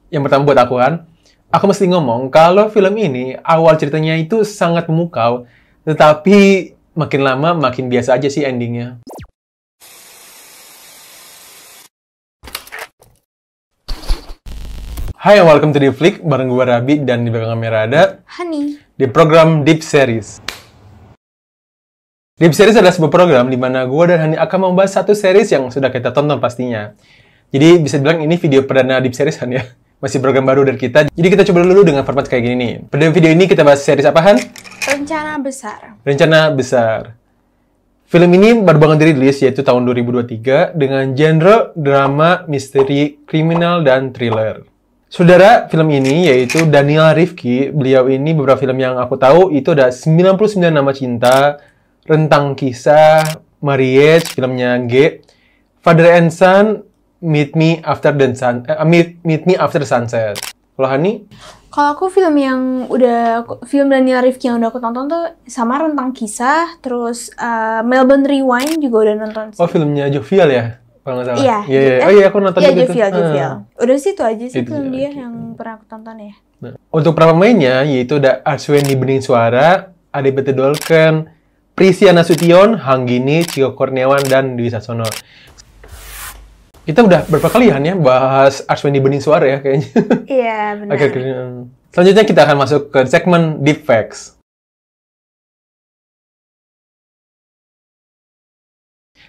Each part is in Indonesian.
Yang pertama buat aku mesti ngomong kalau film ini awal ceritanya itu sangat memukau, tetapi makin lama makin biasa aja sih endingnya. Hai and welcome to Deep Flick, bareng gue Rabi dan di belakang kamera ada Hani. Di program Deep Series. Deep Series adalah sebuah program di mana gue dan Hani akan membahas satu series yang sudah kita tonton pastinya. Jadi bisa bilang ini video perdana Deep Series Han ya. Masih program baru dari kita. Jadi kita coba dulu dengan format kayak gini nih. Pada video ini kita bahas series apa Han? Rencana Besar. Rencana Besar. Film ini baru banget dirilis yaitu tahun 2023 dengan genre drama, misteri, kriminal, dan thriller. Saudara film ini yaitu Daniel Rifki. Beliau ini beberapa film yang aku tahu itu ada 99 Nama Cinta, Rentang Kisah, Marriage, filmnya G, Father and Son, Meet Me After Sunset. Kalau Hani? Kalau aku film Daniel Rifki yang udah aku tonton tuh sama Rentang Kisah, terus Melbourne Rewind juga udah nonton sih. Oh, filmnya Jovial ya? Kalau nggak salah. Iya. Oh iya, aku nonton juga Jovial. Udah sih itu aja sih itu film dia okay. yang pernah aku tonton ya. Nah, untuk para pemainnya yaitu ada Arswendi Bening Suara, Adipati Dolken, Prisia Nasution, Hanggini, Chio Kurniawan, dan Dwi Sasono. Kita udah berapa kali ya bahas Arswendi Bening Suara ya kayaknya. Iya, benar. Oke. Selanjutnya kita akan masuk ke segmen Deep Facts.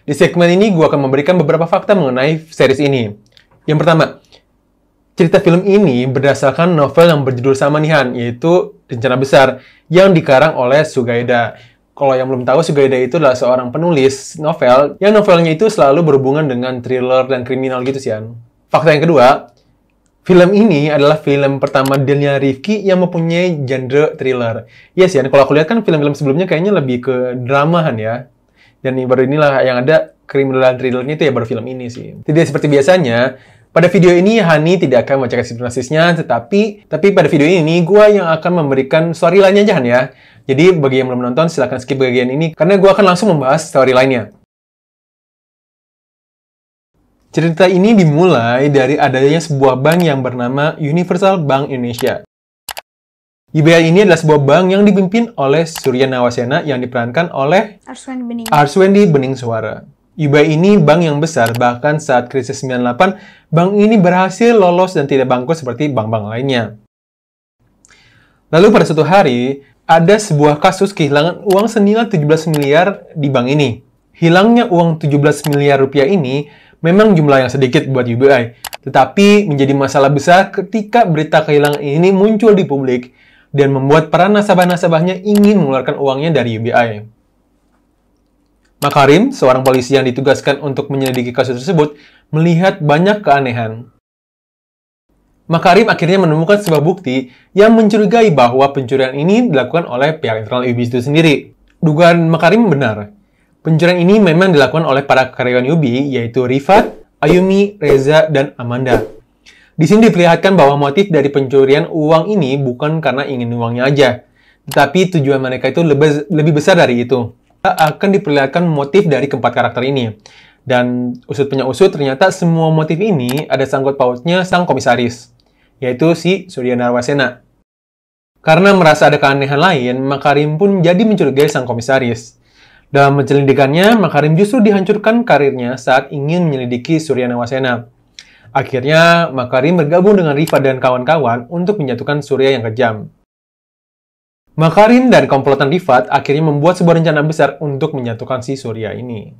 Di segmen ini gue akan memberikan beberapa fakta mengenai series ini. Yang pertama, cerita film ini berdasarkan novel yang berjudul sama nih Han, yaitu Rencana Besar, yang dikarang oleh Sugaida. Kalau yang belum tahu, Sugaida itu adalah seorang penulis novel, yang novelnya itu selalu berhubungan dengan thriller dan kriminal gitu sih Han. Fakta yang kedua, film ini adalah film pertama Daniel Rifki yang mempunyai genre thriller. Iya sih Han, kalau aku lihat kan film-film sebelumnya kayaknya lebih ke drama Han ya. Dan baru inilah yang ada kriminal dan thrillernya itu ya baru film ini sih. Tidak seperti biasanya, pada video ini Hani tidak akan membacakan sinopsisnya, tetapi pada video ini gue yang akan memberikan storyline-nya aja Han ya. Jadi bagi yang belum menonton silahkan skip bagian ini karena gue akan langsung membahas storyline-nya. Cerita ini dimulai dari adanya sebuah bank yang bernama Universal Bank Indonesia. UBI ini adalah sebuah bank yang dipimpin oleh Surya Nawasena yang diperankan oleh Arswendi Bening Suara. UBI ini bank yang besar, bahkan saat krisis 98, bank ini berhasil lolos dan tidak bangkrut seperti bank-bank lainnya. Lalu pada suatu hari, ada sebuah kasus kehilangan uang senilai 17 miliar di bank ini. Hilangnya uang 17 miliar rupiah ini memang jumlah yang sedikit buat UBI, tetapi menjadi masalah besar ketika berita kehilangan ini muncul di publik dan membuat para nasabah-nasabahnya ingin mengeluarkan uangnya dari UBI. Makarim, seorang polisi yang ditugaskan untuk menyelidiki kasus tersebut, melihat banyak keanehan. Makarim akhirnya menemukan sebuah bukti yang mencurigai bahwa pencurian ini dilakukan oleh pihak internal UBI itu sendiri. Dugaan Makarim benar. Pencurian ini memang dilakukan oleh para karyawan UBI, yaitu Rifat, Ayumi, Reza, dan Amanda. Di sini diperlihatkan bahwa motif dari pencurian uang ini bukan karena ingin uangnya aja, tetapi tujuan mereka itu lebih besar dari itu. Akan diperlihatkan motif dari keempat karakter ini. Dan usut punya usut, ternyata semua motif ini ada sangkut pautnya sang komisaris, yaitu si Surya Nawasena. Karena merasa ada keanehan lain, Makarim pun jadi mencurigai sang komisaris. Dalam penyelidikannya, Makarim justru dihancurkan karirnya saat ingin menyelidiki Surya Nawasena. Akhirnya, Makarim bergabung dengan Rifa dan kawan-kawan untuk menjatuhkan Surya yang kejam. Makarim dan komplotan Rifat akhirnya membuat sebuah rencana besar untuk menjatuhkan si Surya ini.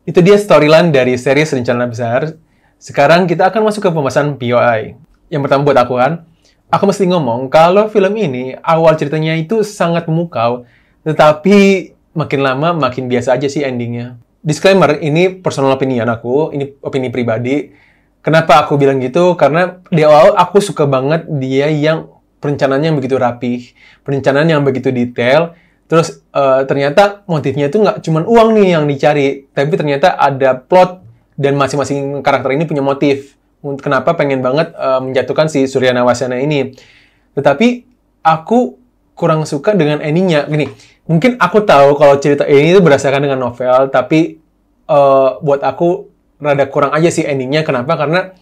Itu dia storyline dari series Rencana Besar. Sekarang kita akan masuk ke pembahasan POI. Yang pertama buat aku mesti ngomong kalau film ini awal ceritanya itu sangat memukau, tetapi makin lama makin biasa aja sih endingnya. Disclaimer, ini personal opinion aku, ini opini pribadi. Kenapa aku bilang gitu? Karena di awal aku suka banget dia yang perencanaannya yang begitu rapih, perencanaan yang begitu detail, terus ternyata motifnya itu nggak cuma uang nih yang dicari, tapi ternyata ada plot dan masing-masing karakter ini punya motif. Kenapa pengen banget menjatuhkan si Surya Nawasena ini. Tetapi aku kurang suka dengan endingnya. Gini, mungkin aku tahu kalau cerita ini itu berdasarkan dengan novel, tapi buat aku rada kurang aja sih endingnya. Kenapa? Karena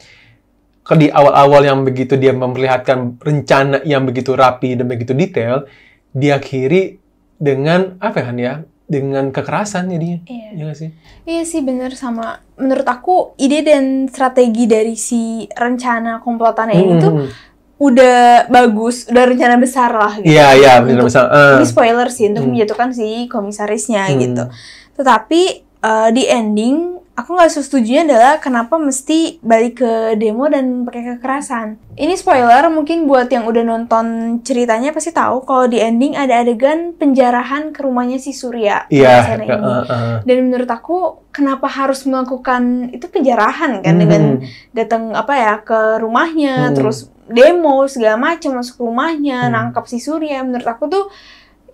di awal-awal yang begitu dia memperlihatkan rencana yang begitu rapi dan begitu detail, diakhiri dengan apa kan ya? Dengan kekerasan jadinya. Iya nggak sih? Iya sih, bener. Sama menurut aku ide dan strategi dari si rencana komplotannya ini tuh udah bagus, udah rencana besar lah gitu. Iya, rencana besar. Ini spoiler sih untuk menjatuhkan si komisarisnya gitu. Tetapi di ending aku nggak setujunya adalah kenapa mesti balik ke demo dan pakai kekerasan. Ini spoiler, mungkin buat yang udah nonton ceritanya pasti tahu kalau di ending ada adegan penjarahan ke rumahnya si Surya. Iya. Dan menurut aku kenapa harus melakukan itu penjarahan kan dengan datang ke rumahnya, terus demo segala macam masuk rumahnya, nangkap si Surya. Menurut aku tuh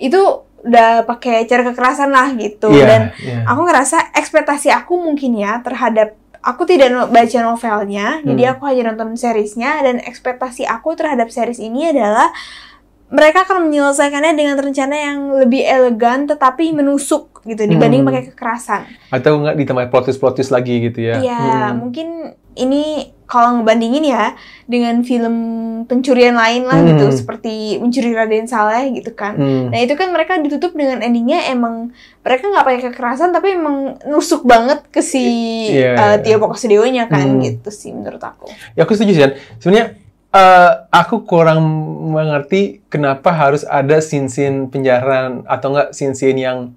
itu udah pakai cara kekerasan lah gitu. Dan aku ngerasa ekspektasi aku mungkin ya terhadap, aku tidak baca novelnya, jadi aku hanya nonton seriesnya, dan ekspektasi aku terhadap series ini adalah mereka akan menyelesaikannya dengan rencana yang lebih elegan tetapi menusuk gitu dibanding pakai kekerasan. Atau nggak ditambah plot twist lagi gitu ya? Iya, mungkin ini kalau ngebandingin ya dengan film pencurian lain lah gitu, seperti Mencuri Raden Saleh gitu kan. Nah itu kan mereka ditutup dengan endingnya emang mereka nggak pakai kekerasan tapi emang nusuk banget ke si Tio Pakusadewonya kan gitu sih menurut aku. Ya aku setuju sih. Sebenarnya aku kurang mengerti kenapa harus ada scene-scene penjarahan atau enggak scene-scene yang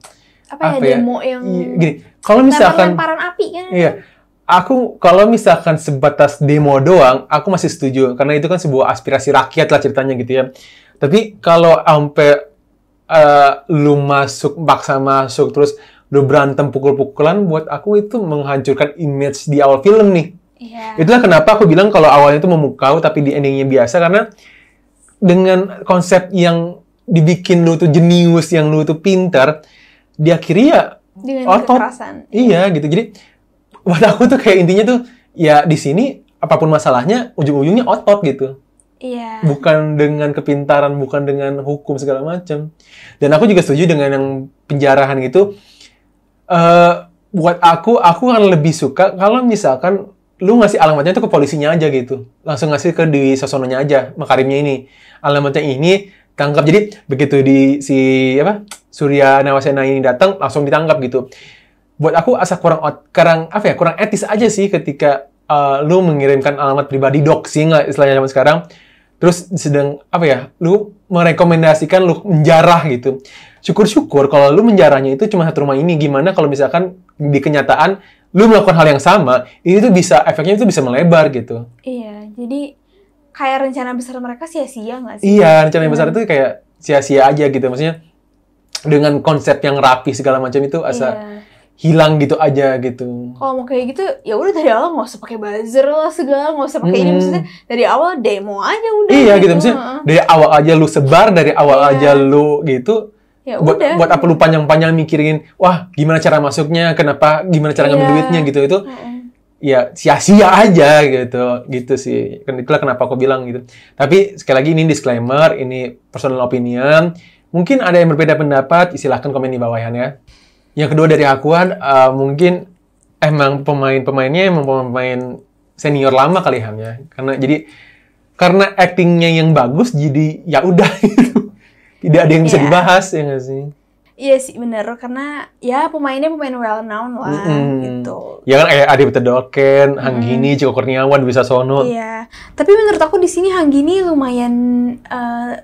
demo yang gini. Kalau misalkan lemparan api kan. Iya. Aku kalau misalkan sebatas demo doang, aku masih setuju karena itu kan sebuah aspirasi rakyat lah ceritanya gitu ya. Tapi kalau sampai lu paksa masuk terus lu berantem pukul-pukulan, buat aku itu menghancurkan image di awal film nih. Iya. Itulah kenapa aku bilang kalau awalnya itu memukau tapi di endingnya biasa, karena dengan konsep yang dibikin lu tuh jenius, yang lu tuh pintar, diakhiri ya dengan kekerasan. Iya gitu. Jadi buat aku tuh kayak intinya tuh ya di sini apapun masalahnya ujung-ujungnya otot gitu. Iya. Bukan dengan kepintaran, bukan dengan hukum segala macam. Dan aku juga setuju dengan yang penjarahan gitu. Buat aku akan lebih suka kalau misalkan lu ngasih alamatnya tuh ke polisinya aja gitu. Langsung ngasih ke Dwi Sasononya aja, Makarimnya ini. Alamatnya ini, tangkap. Jadi begitu di Surya Nawasena ini datang, langsung ditangkap gitu. Buat aku asa kurang etis aja sih ketika lu mengirimkan alamat pribadi, doxing lah istilahnya zaman sekarang. Terus lu merekomendasikan lu menjarah gitu. Syukur-syukur kalau lu menjarahnya itu cuma satu rumah ini. Gimana kalau misalkan di kenyataan lu melakukan hal yang sama, efeknya itu bisa melebar gitu. Iya, jadi kayak rencana besar mereka sia-sia nggak sih? Iya, rencana besar itu kayak sia-sia aja gitu. Maksudnya dengan konsep yang rapi segala macam itu hilang gitu aja gitu. Kalau mau kayak gitu, ya udah dari awal nggak usah pakai buzzer lah segala, nggak usah pakai ini, maksudnya dari awal demo aja udah. Iya gitu, maksudnya dari awal aja lu sebar, dari awal aja lu gitu. Ya buat apa lu panjang-panjang mikirin, wah gimana cara masuknya, gimana cara ngambil duitnya gitu, itu ya sia-sia aja gitu sih. Kan itulah kenapa aku bilang gitu. Tapi sekali lagi ini disclaimer, ini personal opinion. Mungkin ada yang berbeda pendapat, silahkan komen di bawahnya ya. Yang kedua dari akuan, mungkin emang pemain-pemainnya emang pemain senior lama kali ya. Karena actingnya yang bagus, jadi ya udah gitu. Tidak ada yang bisa dibahas, ya nggak sih? Iya sih, bener. Karena ya pemainnya pemain well known lah, gitu. Ya kan kayak Adipati Dolken, Hanggini, Ciko Kurniawan, Dwi Sasono. Iya. Tapi menurut aku di sini Hanggini lumayan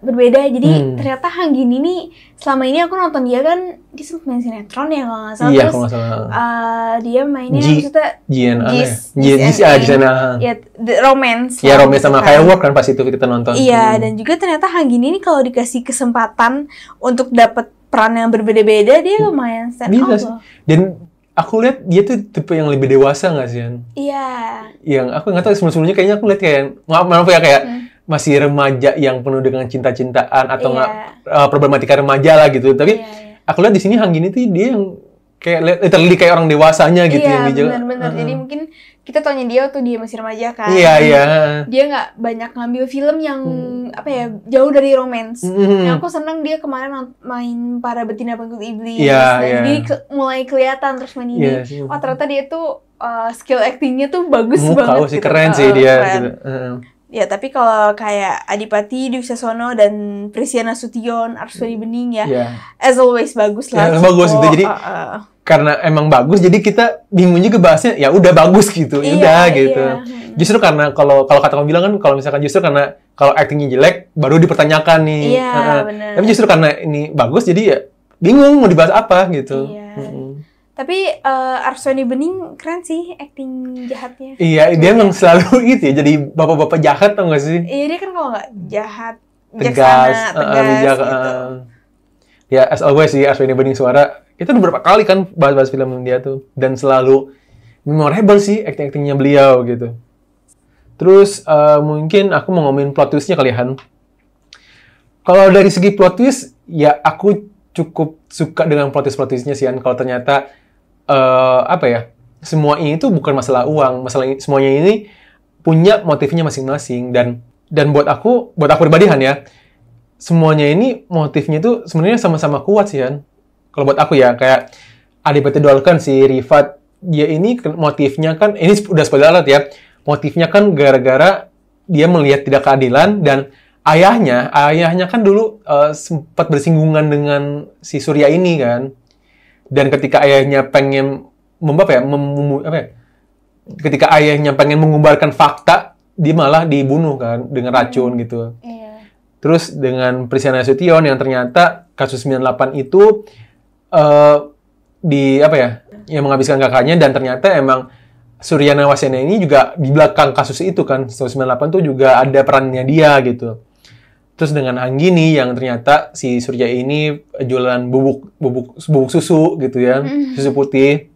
berbeda. Jadi ternyata Hanggini nih, selama ini aku nonton dia kan, dia sempat main sinetron ya kalau nggak salah. Iya, terus kalau nggak salah. dia mainnya maksudnya GSNA. Ya, romance. Ya, romance sama Firework kan pas itu kita nonton. Iya, dan juga ternyata Hanggini nih kalau dikasih kesempatan untuk dapat peran yang berbeda-beda, dia lumayan stand out loh. Dan aku lihat dia tuh tipe yang lebih dewasa nggak sih, An? Iya. Yang aku nggak tahu sebelumnya kayaknya aku lihat kayak maaf ya kayak masih remaja yang penuh dengan cinta-cintaan atau nggak problematika remaja lah gitu. Tapi aku lihat di sini Hanggini tuh dia yang kayak literally kayak orang dewasanya gitu yang dijaga. Benar-benar. Jadi mungkin kita taunya dia waktu dia masih remaja kan. Iya, iya. Dia nggak banyak ngambil film yang apa ya, jauh dari romance. Yang aku seneng dia kemarin main Para Betina Pengikut Iblis. Dan dia mulai kelihatan terus main ini. Oh ternyata dia tuh skill actingnya tuh bagus banget. Sih, gitu. Keren sih dia. Gitu. Ya tapi kalau kayak Adipati Dwi Sasono dan Prisia Nasution, Arswedi Bening ya, as always bagus lah. Bagus gitu. Jadi karena emang bagus, jadi kita bingung juga bahasnya. Ya udah bagus gitu, udah gitu. Justru karena kalau kata kamu bilang kan, kalau misalkan justru karena kalau actingnya jelek, baru dipertanyakan nih. Iya, benar. Tapi justru karena ini bagus, jadi ya bingung mau dibahas apa gitu. Iya. Tapi Arswedi Bening keren sih acting jahatnya. Iya, dia emang selalu gitu ya, jadi bapak-bapak jahat tau gak sih? Iya, dia kan kalau nggak jahat, tegas gitu. Ya, as always sih, Arswedi Bening Suara. Kita udah beberapa kali kan bahas-bahas film dia tuh. Dan selalu memorable sih acting-actingnya beliau gitu. Terus mungkin aku mau ngomongin plot twist-nya kali ya, Han. Kalau dari segi plot twist, ya aku cukup suka dengan plot twist-nya sih, Han. Kalau ternyata, semua ini tuh bukan masalah uang. Semuanya ini punya motifnya masing-masing. Dan buat aku pribadi, Han ya, semuanya ini motifnya tuh sebenarnya sama-sama kuat sih, Han. Kalau buat aku ya, kayak Adipati Dolken si Rifat, dia ini motifnya kan, ini udah spoiler alert ya, motifnya kan gara-gara dia melihat tidak keadilan, dan ayahnya kan dulu sempat bersinggungan dengan si Surya ini kan. Dan ketika ayahnya pengen ketika ayahnya pengen mengumbarkan fakta, dia malah dibunuh kan dengan racun gitu. Terus dengan Prisia Nasution yang ternyata kasus 98 itu yang menghabiskan kakaknya, dan ternyata emang Surya Nawasena ini juga di belakang kasus itu kan, 98 tuh juga ada perannya dia gitu. Terus dengan Anggini yang ternyata si Surya ini jualan bubuk susu gitu ya, susu putih.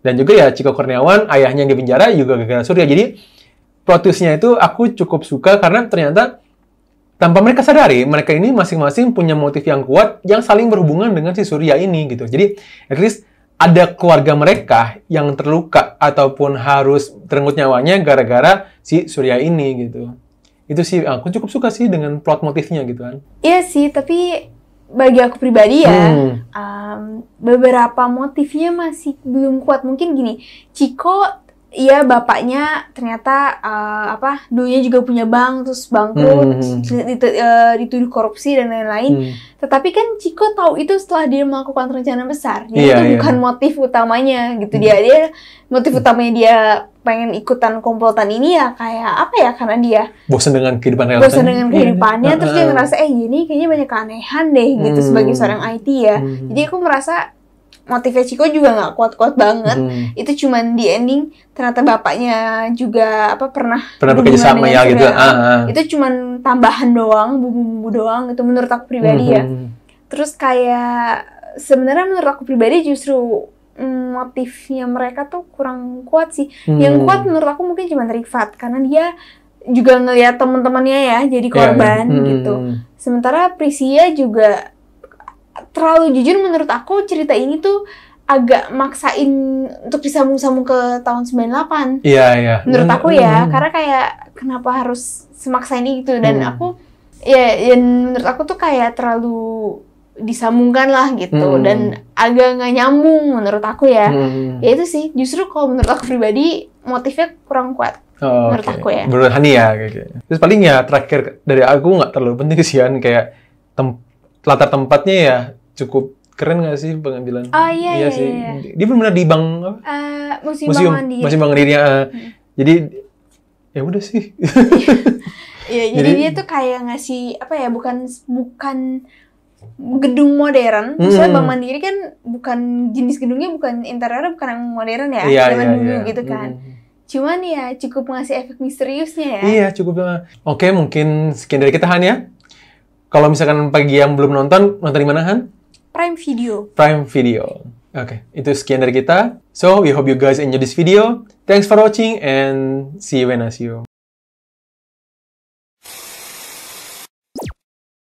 Dan juga ya Ciko Kurniawan, ayahnya yang di penjara juga gara-gara Surya. Jadi plot twist-nya itu aku cukup suka karena ternyata tanpa mereka sadari, mereka ini masing-masing punya motif yang kuat yang saling berhubungan dengan si Surya ini gitu. Jadi at least ada keluarga mereka yang terluka ataupun harus terenggut nyawanya gara-gara si Surya ini gitu. Itu sih aku cukup suka sih dengan plot motifnya gitu kan. Iya sih, tapi bagi aku pribadi ya, beberapa motifnya masih belum kuat. Mungkin gini, Ciko, iya bapaknya ternyata dulunya juga punya bank, terus bangkrut, dituduh korupsi dan lain-lain. Tetapi kan Ciko tahu itu setelah dia melakukan rencana besar. Jadi itu bukan motif utamanya gitu. Dia motif utamanya dia pengen ikutan komplotan ini ya kayak karena dia bosan dengan kehidupannya. Terus dia ngerasa ini kayaknya banyak keanehan deh gitu sebagai seorang IT ya. Jadi aku merasa motifnya Ciko juga nggak kuat-kuat banget. Itu cuman di ending ternyata bapaknya juga pernah bekerja sama ya gitu. Itu cuman tambahan doang, bumbu-bumbu doang itu menurut aku pribadi ya. Terus kayak sebenarnya menurut aku pribadi justru motifnya mereka tuh kurang kuat sih. Yang kuat menurut aku mungkin cuma Rifat karena dia juga ngelihat teman-temannya ya jadi korban gitu. Sementara Prisia juga terlalu jujur menurut aku, cerita ini tuh agak maksain untuk disambung-sambung ke tahun 98. Iya. Menurut aku ya, karena kayak kenapa harus semaksa ini gitu. Dan aku, menurut aku tuh kayak terlalu disambungkan lah gitu. Dan agak nggak nyambung menurut aku ya. Ya itu sih, justru kalau menurut aku pribadi, motifnya kurang kuat. Menurut aku ya. Menurut Hani ya. Kayak. Terus paling ya terakhir dari aku nggak terlalu penting sih, kayak latar tempatnya ya cukup keren nggak sih pengambilan? Iya sih. Iya. Dia benar di bank museum Bang Mandiri. Jadi ya udah sih. Iya, jadi dia tuh kayak ngasih bukan gedung modern. Misalnya Bank Mandiri kan bukan jenis gedungnya, bukan interiornya bukan yang modern ya, zaman dulu gitu kan. Cuman ya cukup ngasih efek misteriusnya ya. Iya, cukup. Oke, mungkin sekian dari kita, Han ya. Kalau misalkan pagi yang belum nonton di mana, Han? Prime Video. Oke, itu sekian dari kita. So, we hope you guys enjoy this video. Thanks for watching and see you when I see you.